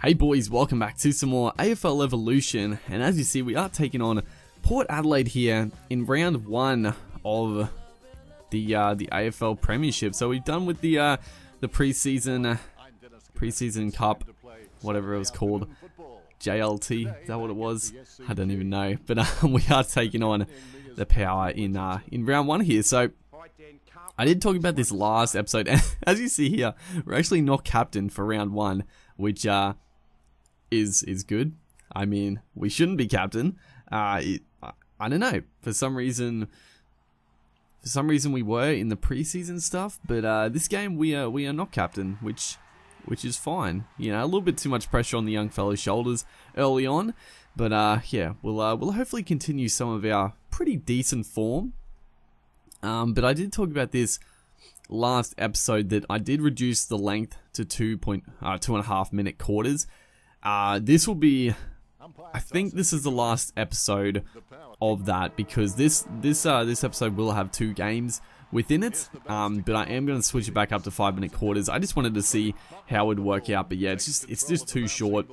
Hey boys, welcome back to some more AFL Evolution, and as you see we are taking on Port Adelaide here in round 1 of the AFL Premiership. So we've done with the preseason cup, whatever it was called, JLT, is that what it was? I don't even know, but we are taking on the Power in round 1 here. So I did talk about this last episode, and as you see here, we're actually not captain for round 1, which is good. I mean, we shouldn't be captain. I don't know. For some reason we were in the preseason stuff, but this game we are not captain, which is fine. You know, a little bit too much pressure on the young fella's shoulders early on, but yeah, we'll hopefully continue some of our pretty decent form. But I did talk about this last episode that I did reduce the length to 2.5 minute quarters. This will be, I think this is the last episode of that, because this episode will have 2 games within it. But I am going to switch it back up to 5 minute quarters. I just wanted to see how it would work out, but yeah, it's just too short.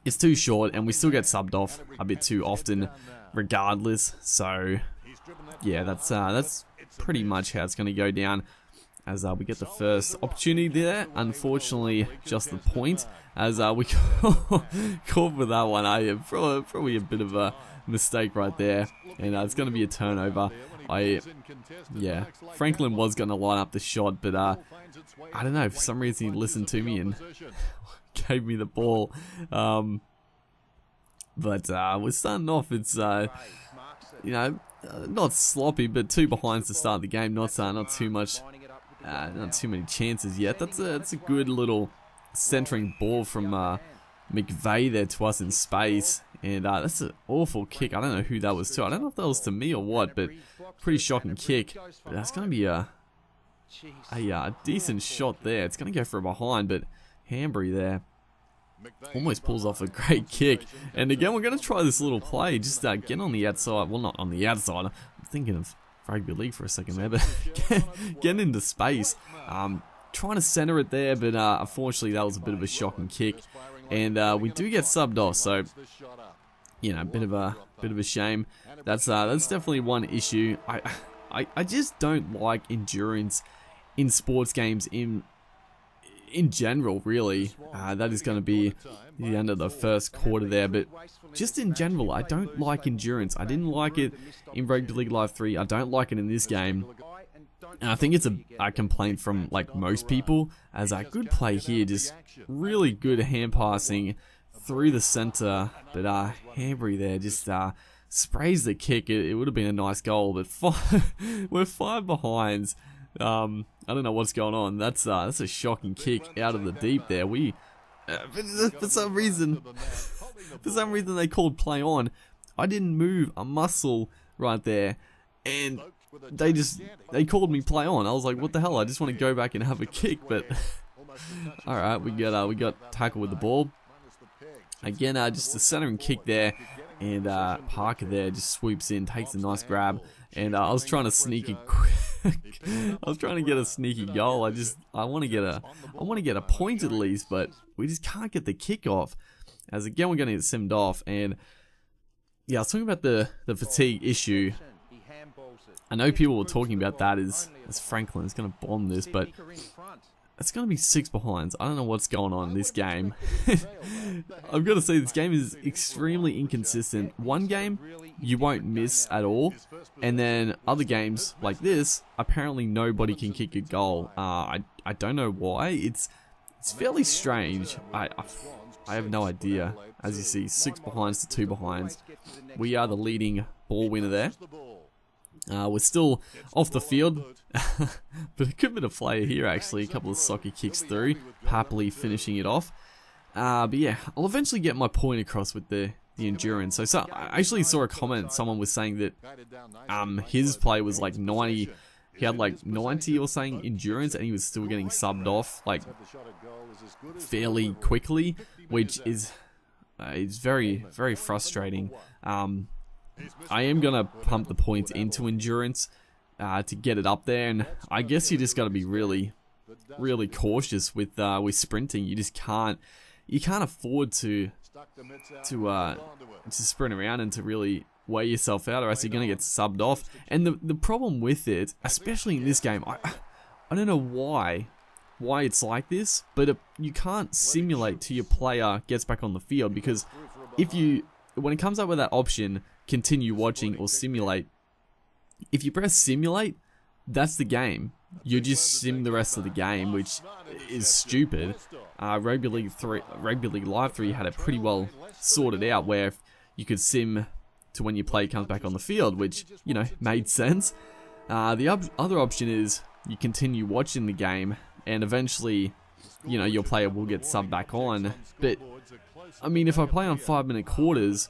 It's too short, and we still get subbed off a bit too often, regardless. So yeah, that's pretty much how it's going to go down. As we get the first opportunity there, unfortunately, just the point. As we caught for that one, probably a bit of a mistake right there, and it's going to be a turnover. Yeah, Franklin was going to line up the shot, but I don't know, for some reason he listened to me and gave me the ball. But we're starting off. It's you know, not sloppy, but 2 behinds to start the game. Not too much. Not too many chances yet. That's a good little centering ball from McVeigh there to us in space, and that's an awful kick. I don't know who that was to. I don't know if that was to me or what, but pretty shocking kick. But that's going to be a decent shot there. It's going to go for a behind, but Hanbury there almost pulls off a great kick. And again, we're going to try this little play. Just get on the outside. Well, not on the outside. I'm thinking of rugby league for a second there, but getting into space, trying to center it there, but unfortunately that was a bit of a shocking kick, and we do get subbed off. So you know, a bit of a shame. That's definitely one issue. I just don't like endurance in sports games in general, really. That is going to be the end of the first quarter there, but just in general, I don't like endurance. I didn't like it in Rugby League Live 3. I don't like it in this game. And I think it's a complaint from like most people, as a good play here, just really good hand passing through the center, but Hanbury there just sprays the kick. It would have been a nice goal, but we're 5 behinds. I don't know what's going on. That's a shocking kick out of the deep there. We for some reason they called play on. I didn't move a muscle right there, and they called me play on. I was like, what the hell? I just want to go back and have a kick, but all right, we got tackle with the ball again. Just a centering kick there, and Parker there just swoops in, takes a nice grab, and I was trying to sneak a I was trying to get a sneaky goal. I want to get a point at least, but we just can't get the kick off. As again, we're going to get simmed off, and yeah, I was talking about the fatigue issue. I know people were talking about that as Franklin is going to bomb this, but it's going to be 6 behinds. I don't know what's going on in this game. I've got to say, this game is extremely inconsistent. One game, you won't miss at all, and then other games like this, apparently nobody can kick a goal. I don't know why. It's fairly strange. I have no idea. As you see, 6 behinds to 2 behinds. We are the leading ball winner there. We're still off the field, but a good bit of flair here actually. A couple of soccer kicks through, happily finishing it off. But yeah, I'll eventually get my point across with the endurance. So I actually saw a comment, someone was saying that his play was like 90, he had like 90 or something endurance, and he was still getting subbed off like fairly quickly, which is very, very frustrating. I am going to pump the points into endurance to get it up there, and I guess you just got to be really cautious with sprinting. You just can't you can't afford to sprint around and to really wear yourself out, or else you're gonna get subbed off. And the problem with it, especially in this game, I don't know why it's like this, but you can't simulate till your player gets back on the field, because when it comes up with that option, continue watching or simulate, if you press simulate, that's the game. You just sim the rest of the game, which is stupid. Rugby League Live 3 had it pretty well sorted out, where you could sim to when your player comes back on the field, which, you know, made sense. The other option is you continue watching the game, and eventually, you know, your player will get subbed back on. But, I mean, if I play on 5-minute quarters,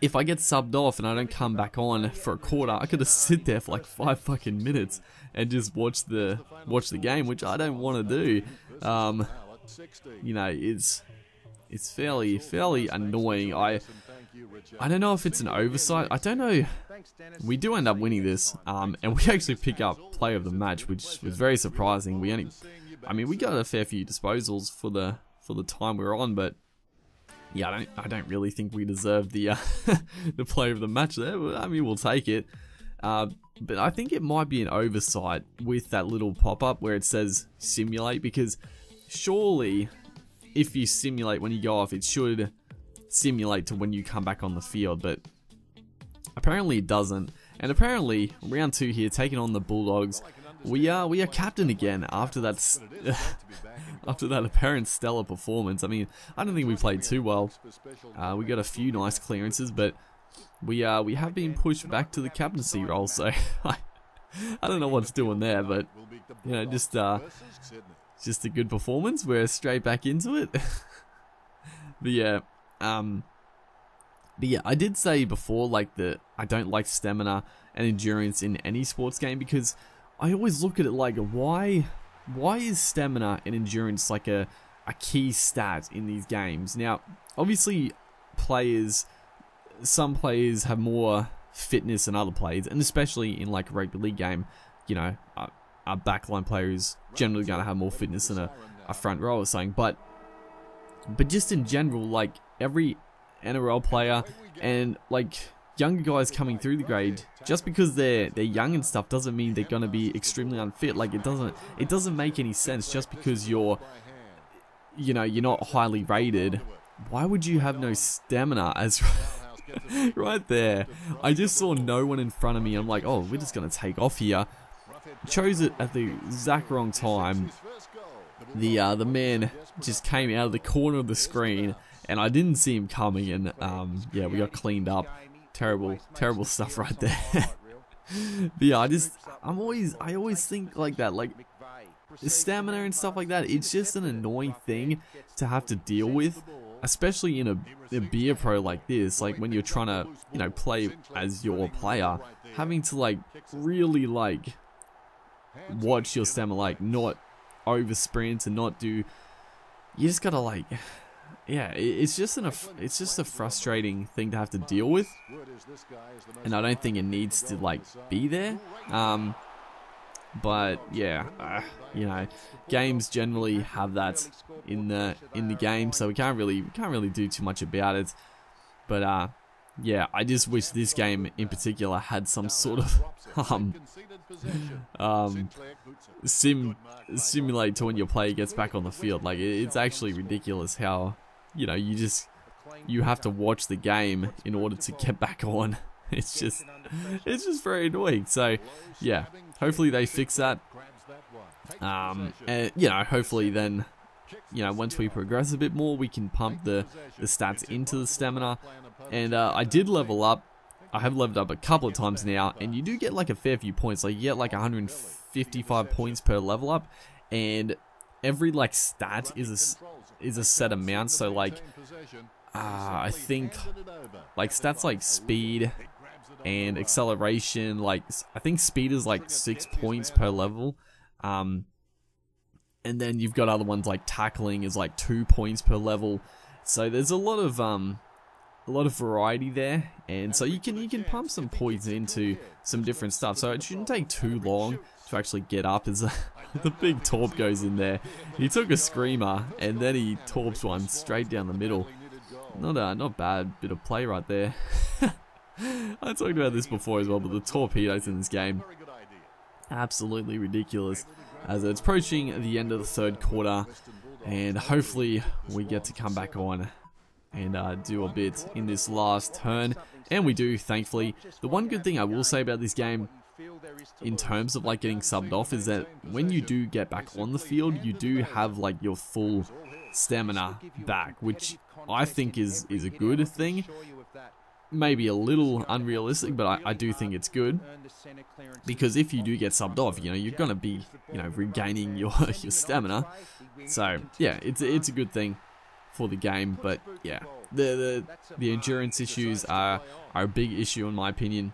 if I get subbed off and I don't come back on for a quarter, I could just sit there for like 5 fucking minutes and just watch the game, which I don't want to do. You know, it's fairly annoying. I don't know if it's an oversight. I don't know. We do end up winning this, and we actually pick up player of the match, which was very surprising. We got a fair few disposals for the time we were on, but yeah, I don't really think we deserve the the player of the match there. But, I mean, we'll take it. But I think it might be an oversight with that little pop-up where it says simulate, because surely if you simulate when you go off, it should simulate to when you come back on the field, but apparently it doesn't. And apparently round 2 here, taking on the Bulldogs, we are captain again after that after that apparent stellar performance. I mean, I don't think we played too well. We got a few nice clearances, but we have been pushed back to the captaincy role, so I don't know what's doing there, but you know, just a good performance. We're straight back into it. But yeah, I did say before, like, that I don't like stamina and endurance in any sports game, because I always look at it like, why is stamina and endurance like a key stat in these games? Now, obviously, some players have more fitness than other players, and especially in like a rugby league game, you know, a backline player is generally going to have more fitness than a front row or something. But just in general, like, every NRL player and like younger guys coming through the grade, just because they're young and stuff doesn't mean they're going to be extremely unfit. Like, it doesn't make any sense. Just because you're not highly rated, why would you have no stamina? As right there, I just saw no one in front of me. I'm like, oh, we're just going to take off here. Chose it at the exact wrong time. The man just came out of the corner of the screen, and I didn't see him coming, and yeah, we got cleaned up. Terrible stuff right there. But yeah, I always think like that, like the stamina and stuff like that. It's just an annoying thing to have to deal with, especially in a beer pro like this. Like, when you're trying to, you know, play as your player, having to like really like watch your stamina, like not over sprint and not do. You just gotta like. Yeah, it's just a frustrating thing to have to deal with, and I don't think it needs to like be there. But yeah, you know, games generally have that in the game, so we can't really do too much about it. But yeah, I just wish this game in particular had some sort of simulate to when your player gets back on the field. Like, it's actually ridiculous how, you know, you have to watch the game in order to get back on. It's just very annoying. So yeah, hopefully they fix that. And you know, hopefully then, you know, once we progress a bit more, we can pump the stats into the stamina. And I did level up. I have leveled up a couple of times now, and you do get like a fair few points. Like, you get like 155 points per level up, and every like stat is a set amount. So like, I think like stats like speed and acceleration, like I think speed is like 6 points per level, and then you've got other ones like tackling is like 2 points per level. So there's a lot of a lot of variety there, and so you can pump some points into some different stuff. So it shouldn't take too long to actually get up. As the big torp goes in there, he took a screamer and then he torps one straight down the middle. Not bad bit of play right there. I talked about this before as well, but the torpedoes in this game, absolutely ridiculous. As it's approaching the end of the third quarter, and hopefully we get to come back on and do a bit in this last turn, and we do, thankfully. The one good thing I will say about this game in terms of like getting subbed off is that when you do get back on the field, you do have like your full stamina back, which I think is a good thing. Maybe a little unrealistic, but I do think it's good, because if you do get subbed off, you know, you're gonna be, you know, regaining your stamina. So yeah, it's a good thing for the game. But yeah, the endurance issues are a big issue in my opinion.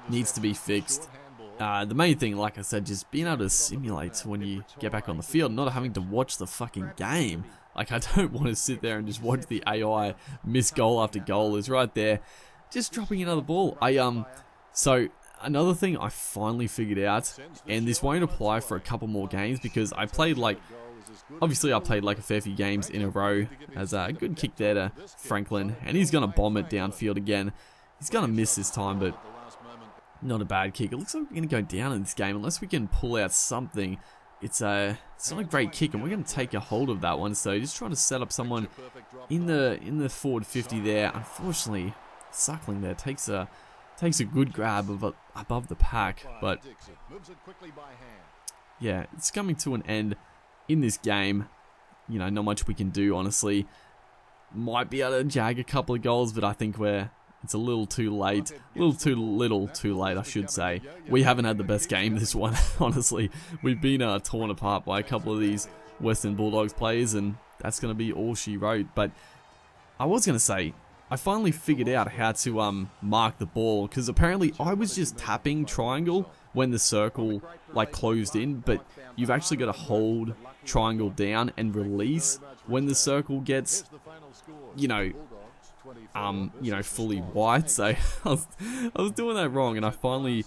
Needs to be fixed. The main thing, like I said, just being able to simulate when you get back on the field, not having to watch the fucking game. Like, I don't want to sit there and just watch the AI miss goal after goal. Is right there, just dropping another ball. So another thing I finally figured out, and this won't apply for a couple more games because I played like, obviously I played like a fair few games in a row. As a good kick there to Franklin, and he's gonna bomb it downfield again. He's gonna miss this time, but not a bad kick. It looks like we're gonna go down in this game unless we can pull out something. It's not a great kick, and we're going to take a hold of that one. So just trying to set up someone in the forward 50 there. Unfortunately, Suckling there takes a good grab above the pack, but yeah, it's coming to an end in this game. You know, not much we can do, honestly. Might be able to jag a couple of goals, but I think it's a little too late. A little too late, I should say. We haven't had the best game this one, honestly. We've been torn apart by a couple of these Western Bulldogs players, and that's going to be all she wrote. But I was going to say, I finally figured out how to mark the ball, because apparently I was just tapping triangle when the circle like closed in, but you've actually got to hold triangle down and release when the circle gets, you know, fully white. So I was doing that wrong, and I finally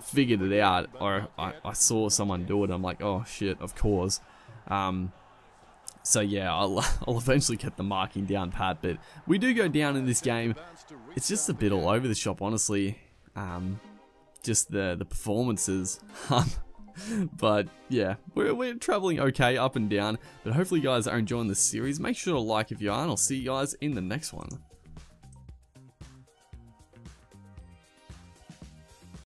figured it out, or I saw someone do it. I'm like, oh shit, of course. So yeah, I'll eventually get the marking down pat, but we do go down in this game. It's just a bit all over the shop, honestly. Just the performances. But yeah, we're traveling okay up and down, but hopefully you guys are enjoying this series. Make sure to like if you are, and I'll see you guys in the next one.